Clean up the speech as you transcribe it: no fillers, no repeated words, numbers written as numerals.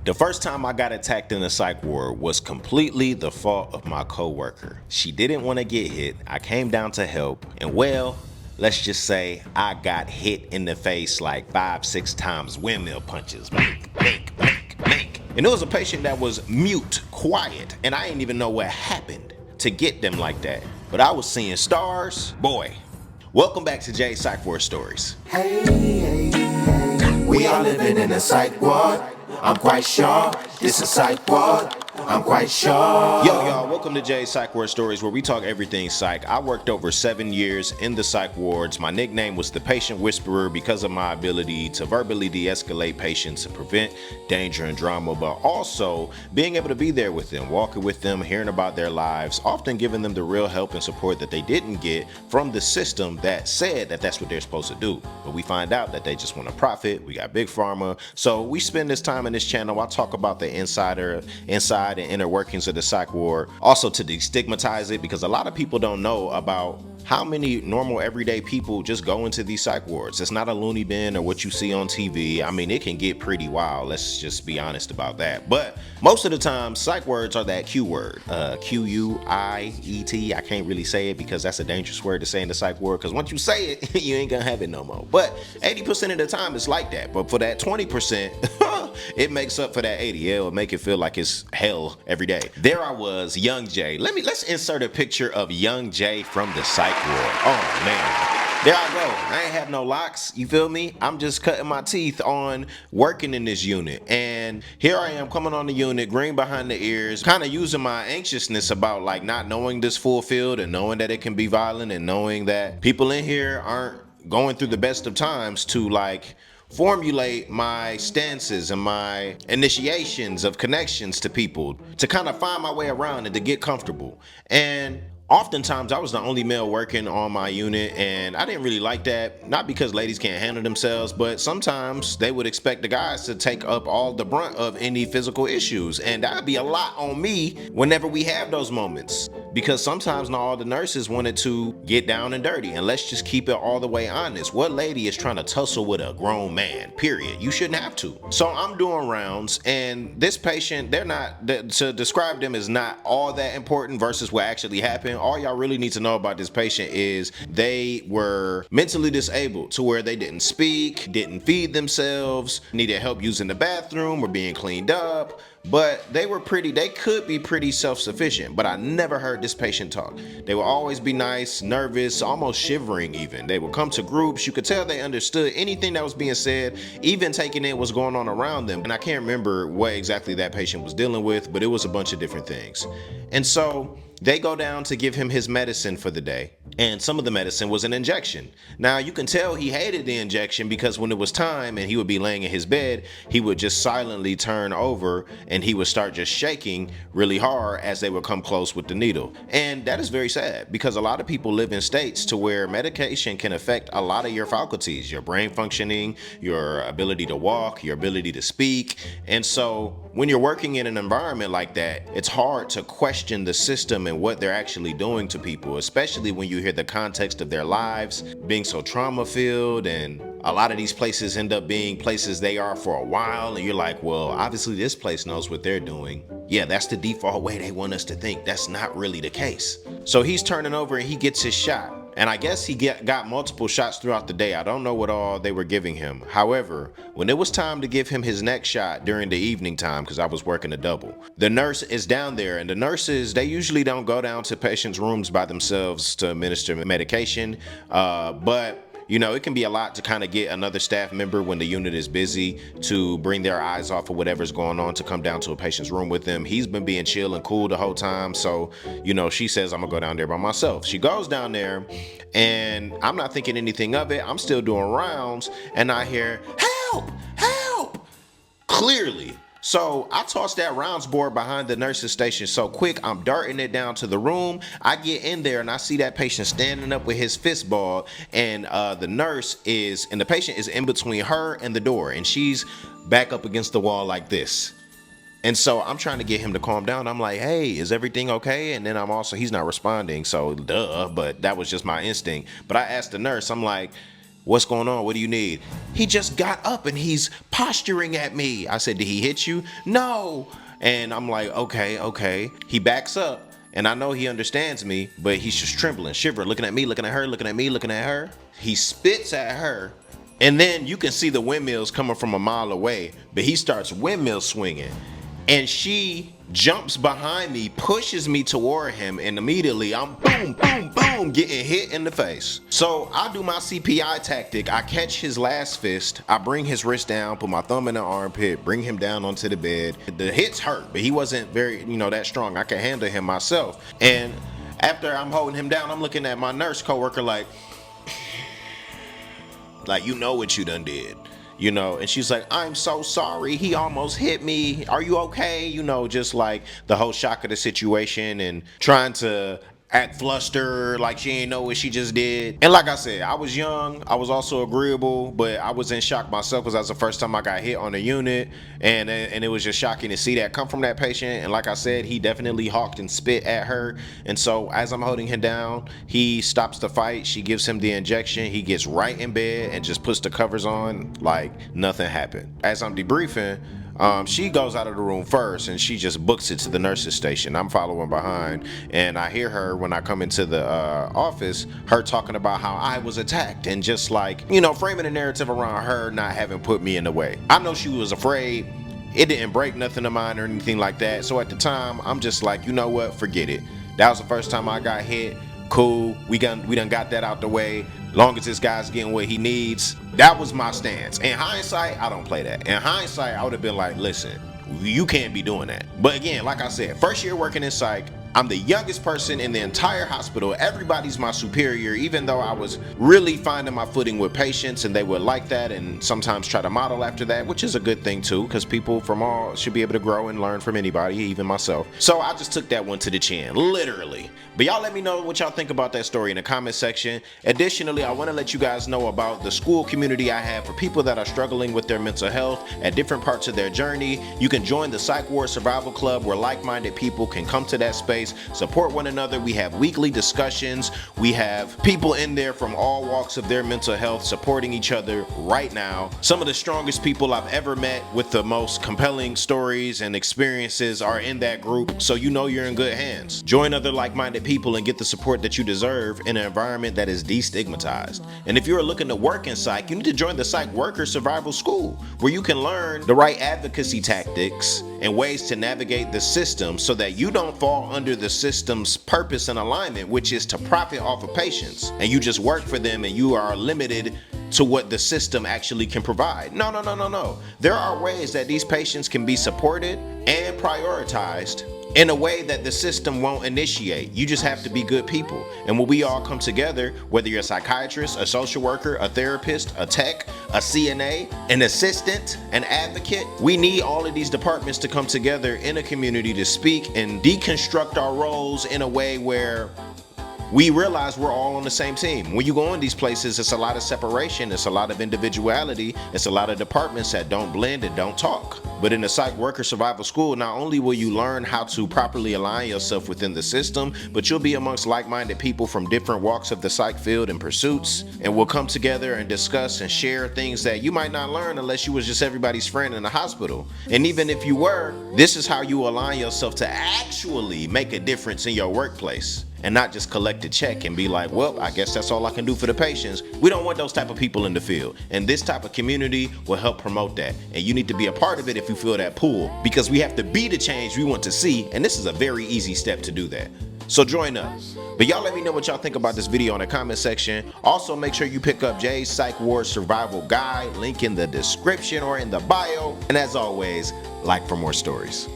The first time I got attacked in the psych ward was completely the fault of my coworker. She didn't want to get hit. I came down to help, and well, let's just say I got hit in the face like 5-6 times, windmill punches. Blink, blink, blink, blink. And it was a patient that was mute, quiet, and I didn't even know what happened to get them like that. But I was seeing stars, boy. Welcome back to Jay's Psych Ward Stories. Hey, we are living in a psych ward. I'm quite sure this is psych ward. I'm quite sure. Yo, y'all, welcome to Jay's Psych Ward Stories, where we talk everything psych. I worked over 7 years in the psych wards. My nickname was the Patient Whisperer because of my ability to verbally de-escalate patients and prevent danger and drama, but also being able to be there with them, walking with them, hearing about their lives, often giving them the real help and support that they didn't get from the system that said that that's what they're supposed to do. But we find out that they just want to profit. We got big pharma. So we spend this time in this channel. I talk about the inside and inner workings of the psych ward, also to destigmatize it, because a lot of people don't know about how many normal everyday people just go into these psych wards. It's not a loony bin or what you see on TV. I mean, it can get pretty wild. Let's just be honest about that. But most of the time, psych words are that Q word, Q-U-I-E-T. I can't really say it because that's a dangerous word to say in the psych ward, because once you say it, you ain't gonna have it no more. But 80% of the time, it's like that. But for that 20%, it makes up for that 80. It'll make it feel like it's hell every day. There I was, young Jay. Let's insert a picture of young Jay from the psych ward. Oh man. There I go. I ain't have no locks, you feel me? I'm just cutting my teeth on working in this unit. And here I am coming on the unit, green behind the ears, kind of using my anxiousness about like not knowing this full field and knowing that it can be violent and knowing that people in here aren't going through the best of times to like formulate my stances and my initiations of connections to people to kind of find my way around and to get comfortable. And oftentimes I was the only male working on my unit, and I didn't really like that, not because ladies can't handle themselves, but sometimes they would expect the guys to take up all the brunt of any physical issues, and that would be a lot on me whenever we have those moments, because sometimes not all the nurses wanted to get down and dirty. And let's just keep it all the way honest, what lady is trying to tussle with a grown man? Period. You shouldn't have to. So I'm doing rounds, and this patient, to describe them is not all that important versus what actually happened. All y'all really need to know about this patient is they were mentally disabled to where they didn't speak, didn't feed themselves, needed help using the bathroom or being cleaned up. But they could be pretty self-sufficient, but I never heard this patient talk. They would always be nice, nervous, almost shivering even. They would come to groups. You could tell they understood anything that was being said, even taking in what's going on around them. And I can't remember what exactly that patient was dealing with, but it was a bunch of different things. And so they go down to give him his medicine for the day, and some of the medicine was an injection. Now you can tell he hated the injection because when it was time and he would be laying in his bed, he would just silently turn over and he would start just shaking really hard as they would come close with the needle. And that is very sad because a lot of people live in states to where medication can affect a lot of your faculties, your brain functioning, your ability to walk, your ability to speak. And so when you're working in an environment like that, it's hard to question the system and what they're actually doing to people, especially when you hear the context of their lives being so trauma filled, and a lot of these places end up being places they are for a while, and you're like, well, obviously this place knows what they're doing. Yeah, that's the default way they want us to think. That's not really the case. So he's turning over and he gets his shot. And I guess he got multiple shots throughout the day. I don't know what all they were giving him. However, when it was time to give him his next shot during the evening time, because I was working a double, the nurse is down there, and the nurses, they usually don't go down to patients' rooms by themselves to administer medication. But you know, it can be a lot to kind of get another staff member when the unit is busy to bring their eyes off of whatever's going on to come down to a patient's room with them. He's been being chill and cool the whole time. So, you know, she says, I'm gonna go down there by myself. She goes down there and I'm not thinking anything of it. I'm still doing rounds and I hear, help, help, clearly. So I tossed that rounds board behind the nurse's station so quick, I'm darting it down to the room. I get in there and I see that patient standing up with his fist ball, and the patient is in between her and the door, and she's back up against the wall like this. And so I'm trying to get him to calm down. I'm like, hey, is everything okay? And then he's not responding, so duh, but that was just my instinct. But I asked the nurse, I'm like, What's going on? What do you need? He just got up and he's posturing at me. I said, did he hit you? No. And I'm like, okay. He backs up and I know he understands me, but he's just trembling, shivering, looking at me, looking at her, looking at me, looking at her. He spits at her. And then you can see the windmills coming from a mile away, but he starts windmill swinging. And she jumps behind me, pushes me toward him, and immediately I'm boom, getting hit in the face. So I do my CPI tactic. I catch his last fist, I bring his wrist down, put my thumb in the armpit, bring him down onto the bed. The hits hurt, but he wasn't very, that strong. I could handle him myself. And after I'm holding him down, I'm looking at my nurse coworker like, you know what you done did. And she's like, I'm so sorry. He almost hit me. Are you okay? Just like the whole shock of the situation and trying to act flustered like she ain't know what she just did. And like I said, I was young. I was also agreeable, but I was in shock myself because that was the first time I got hit on a unit. And it was just shocking to see that come from that patient. And like I said, he definitely hawked and spit at her. And so as I'm holding him down, he stops the fight. She gives him the injection. He gets right in bed and just puts the covers on like nothing happened. As I'm debriefing, she goes out of the room first and she just books it to the nurse's station. I'm following behind and I hear her when I come into the office, her talking about how I was attacked and just like, framing a narrative around her not having put me in the way. I know she was afraid. It didn't break nothing of mine or anything like that. So at the time, I'm just like, you know what? Forget it. That was the first time I got hit. Cool. We done got that out the way. Long as this guy's getting what he needs. That was my stance. In hindsight, I don't play that. In hindsight, I would have been like, listen, you can't be doing that. But again, like I said, first year working in psych, I'm the youngest person in the entire hospital. Everybody's my superior, even though I was really finding my footing with patients and they would like that and sometimes try to model after that, which is a good thing too, because people from all should be able to grow and learn from anybody, even myself. So I just took that one to the chin, literally. But y'all let me know what y'all think about that story in the comment section. Additionally, I want to let you guys know about the school community I have for people that are struggling with their mental health at different parts of their journey. You can join the Psych Ward Survival Club where like-minded people can come to that space, support one another. We have weekly discussions. We have people in there from all walks of their mental health supporting each other right now. Some of the strongest people I've ever met with the most compelling stories and experiences are in that group, so you're in good hands. Join other like-minded people and get the support that you deserve in an environment that is destigmatized. And if you're looking to work in psych, you need to join the Psych Worker Survival School, where you can learn the right advocacy tactics and ways to navigate the system so that you don't fall under the system's purpose and alignment, which is to profit off of patients, and you just work for them and you are limited to what the system actually can provide. No. There are ways that these patients can be supported and prioritized in a way that the system won't initiate. You just have to be good people. And when we all come together, whether you're a psychiatrist, a social worker, a therapist, a tech, a CNA, an assistant, an advocate, we need all of these departments to come together in a community to speak and deconstruct our roles in a way where we realize we're all on the same team. When you go in these places, it's a lot of separation, it's a lot of individuality, it's a lot of departments that don't blend and don't talk. But in the Psych Worker Survival School, not only will you learn how to properly align yourself within the system, but you'll be amongst like-minded people from different walks of the psych field and pursuits, and we'll come together and discuss and share things that you might not learn unless you was just everybody's friend in the hospital. And even if you were, this is how you align yourself to actually make a difference in your workplace, and not just collect a check and be like, well, I guess that's all I can do for the patients. We don't want those type of people in the field. And this type of community will help promote that. And you need to be a part of it if you feel that pull, because we have to be the change we want to see. And this is a very easy step to do that. So join us. But y'all let me know what y'all think about this video in the comment section. Also, make sure you pick up Jay's Psych Ward Survival Guide, link in the description or in the bio. And as always, like for more stories.